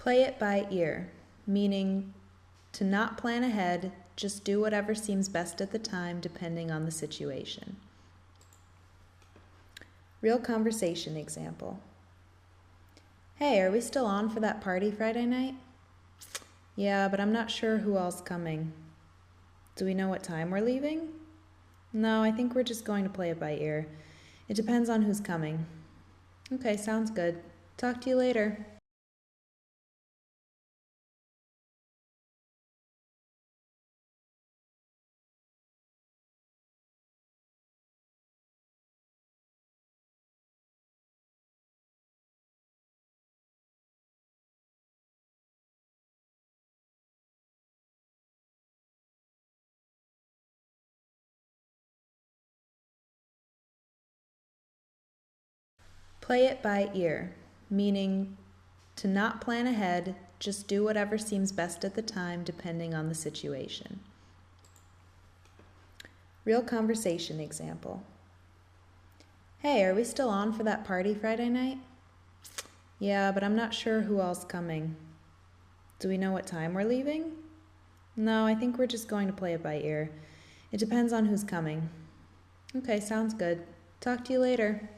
Play it by ear, meaning to not plan ahead, just do whatever seems best at the time depending on the situation. Real conversation example. Hey, are we still on for that party Friday night? Yeah, but I'm not sure who all's coming. Do we know what time we're leaving? No, I think we're just going to play it by ear. It depends on who's coming. Okay, sounds good. Talk to you later. Play it by ear, meaning to not plan ahead, just do whatever seems best at the time depending on the situation. Real conversation example. Hey, are we still on for that party Friday night? Yeah, but I'm not sure who all's coming. Do we know what time we're leaving? No, I think we're just going to play it by ear. It depends on who's coming. Okay, sounds good. Talk to you later.